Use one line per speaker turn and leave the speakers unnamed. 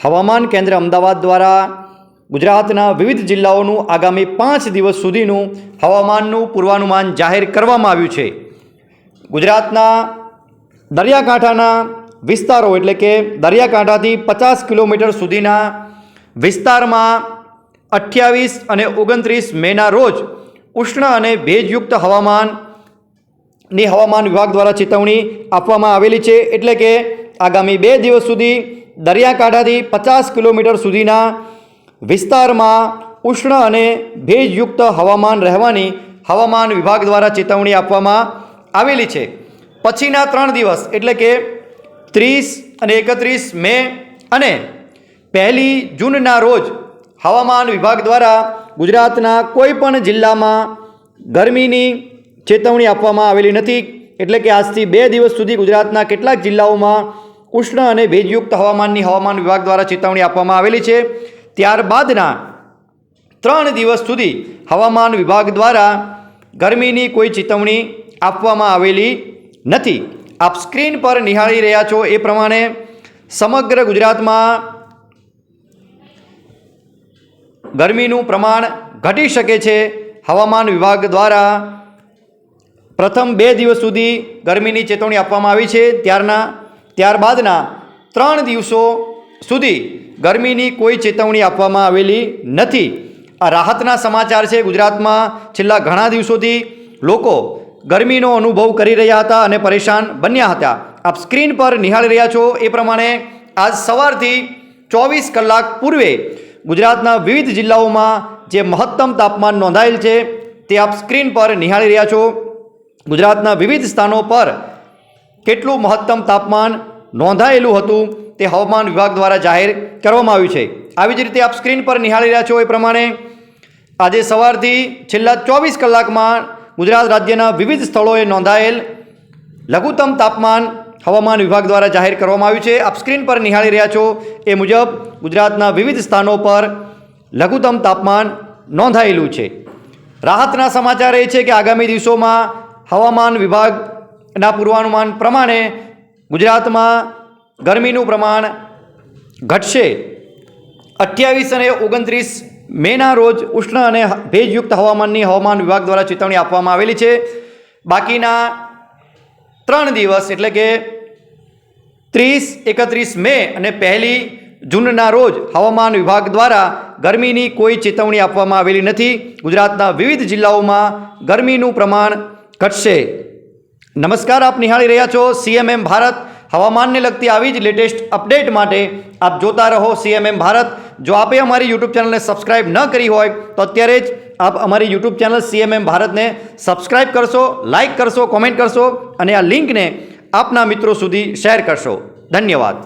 હવામાન કેન્દ્ર અમદાવાદ દ્વારા ગુજરાતના વિવિધ જિલ્લાઓનું આગામી 5 દિવસ સુધીનું હવામાનનું પૂર્વાનુમાન જાહેર કરવામાં આવ્યું છે। ગુજરાતના દરિયાકાંઠાના વિસ્તારો એટલે કે દરિયાકાંઠાથી 50 કિલોમીટર સુધીના વિસ્તારમાં 28 અને 29 મેના રોજ ઉષ્ણ અને ભેજયુક્ત હવામાનની હવામાન વિભાગ દ્વારા ચેતવણી આપવામાં આવેલી છે। એટલે કે આગામી 2 દિવસ સુધી દરિયાકાંઠાથી 50 કિલોમીટર સુધીના વિસ્તારમાં ઉષ્ણ અને ભેજયુક્ત હવામાન રહેવાની હવામાન વિભાગ દ્વારા ચેતવણી આપવામાં આવેલી છે। પછીના 3 દિવસ એટલે કે 30 અને 31 મે અને 1 જૂનના રોજ હવામાન વિભાગ દ્વારા ગુજરાતના કોઈ પણ જિલ્લામાં ગરમીની ચેતવણી આપવામાં આવેલી નથી। એટલે કે આજથી 2 દિવસ સુધી ગુજરાતના કેટલાક જિલ્લાઓમાં ઉષ્ણ અને ભેજયુક્ત હવામાનની હવામાન વિભાગ દ્વારા ચેતવણી આપવામાં આવેલી છે। ત્યારબાદના 3 દિવસ સુધી હવામાન વિભાગ દ્વારા ગરમીની કોઈ ચેતવણી આપવામાં આવેલી નથી। આપ સ્ક્રીન પર નિહાળી રહ્યા છો એ પ્રમાણે સમગ્ર ગુજરાતમાં ગરમીનું પ્રમાણ ઘટી શકે છે। હવામાન વિભાગ દ્વારા પ્રથમ 2 દિવસ સુધી ગરમીની ચેતવણી આપવામાં આવી છે। ત્યારબાદના 3 દિવસો સુધી ગરમીની કોઈ ચેતવણી આપવામાં આવેલી નથી। આ રાહતના સમાચાર છે। ગુજરાતમાં છેલ્લા ઘણા દિવસોથી લોકો ગરમીનો અનુભવ કરી રહ્યા હતા અને પરેશાન બન્યા હતા। આપ સ્ક્રીન પર નિહાળી રહ્યા છો એ પ્રમાણે આજ સવારથી 24 કલાક પૂર્વે ગુજરાતના વિવિધ જિલ્લાઓમાં જે મહત્તમ તાપમાન નોંધાયેલ છે તે આપ સ્ક્રીન પર નિહાળી રહ્યા છો। ગુજરાતના વિવિધ સ્થાનો પર કેટલું મહત્તમ તાપમાન નોંધાયેલું હતું તે હવામાન વિભાગ દ્વારા જાહેર કરવામાં આવ્યું છે। આવી જ રીતે આપ સ્ક્રીન પર નિહાળી રહ્યા છો એ પ્રમાણે આજે સવારથી છેલ્લા 24 કલાકમાં ગુજરાત રાજ્યના વિવિધ સ્થળોએ નોંધાયેલ લઘુત્તમ તાપમાન હવામાન વિભાગ દ્વારા જાહેર કરવામાં આવ્યું છે। આપ સ્ક્રીન પર નિહાળી રહ્યા છો એ મુજબ ગુજરાતના વિવિધ સ્થાનો પર લઘુત્તમ તાપમાન નોંધાયેલું છે। રાહતના સમાચાર એ છે કે આગામી દિવસોમાં હવામાન વિભાગના પૂર્વાનુમાન પ્રમાણે ગુજરાતમાં ગરમીનું પ્રમાણ ઘટશે। 28 અને 29 મેના રોજ ઉષ્ણ અને ભેજયુક્ત હવામાનની હવામાન વિભાગ દ્વારા ચેતવણી આપવામાં આવેલી છે। બાકીના 3 દિવસ એટલે કે 30, 31 મે અને 1 જૂનના રોજ હવામાન વિભાગ દ્વારા ગરમીની કોઈ ચેતવણી આપવામાં આવેલી નથી। ગુજરાતના વિવિધ જિલ્લાઓમાં ગરમીનું પ્રમાણ ઘટશે। નમસ્કાર, આપ નિહાળી રહ્યા છો CMM ભારત। હવામાનને લગતી આવી જ લેટેસ્ટ અપડેટ માટે આપ જોતા રહો CMM ભારત। જો આપે અમારી યુટ્યુબ ચેનલને સબસ્ક્રાઇબ ન કરી હોય તો અત્યારે જ આપ અમારી યુટ્યુબ ચેનલ CMM ભારતને સબસ્ક્રાઇબ કરશો, લાઇક કરશો, કોમેન્ટ કરશો અને આ લિંકને આપના મિત્રો સુધી શેર કરશો। ધન્યવાદ।